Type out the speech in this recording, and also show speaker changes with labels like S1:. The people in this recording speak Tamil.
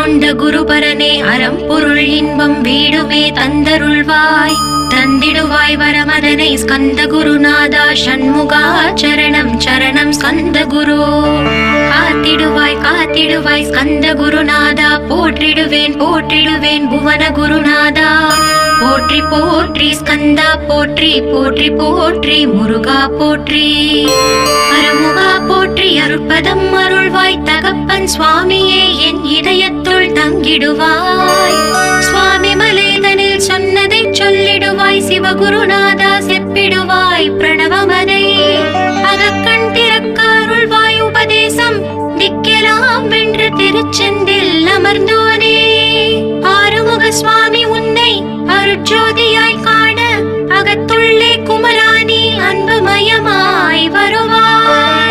S1: கொண்ட குருபரனே அறம் பொருள் இன்பம் வீடுமே தந்தருள்வாய் தந்திடுவாய் வரமதனை ஸ்கந்த குருநாதா ஷண்முகா சரணம் சரணம் ஸ்கந்த குரு காத்திடுவாய் காத்திடுவாய் ஸ்கந்த குருநாதா போற்றிடுவேன் போற்றிடுவேன் புவன குருநாதா போற்றி போற்றி ஸ்கந்தா போற்றி போற்றி போற்றி முருகா போற்றி அருமுகா போற்றி அருட்பதம் அருள்வாய் தகப்பன் சுவாமியே என் இதயத்துள் தங்கிடுவாய் சுவாமி மலேதனில் சொன்னதை சொல்லிடுவாய் சிவகுருநாதா செப்பிடுவாய் பிரணவமதை அகக்கண் திறக்க அருள்வாய் உபதேசம் திக்கெல்லாம் வென்று திருச்செந்தில் அமர்ந்தோனே ஆறுமுக சுவாமி உன்னை அருட்ஜோதியாய் காண அகத்துள்ளே குமராணி அன்புமயமாய் வருவாய்.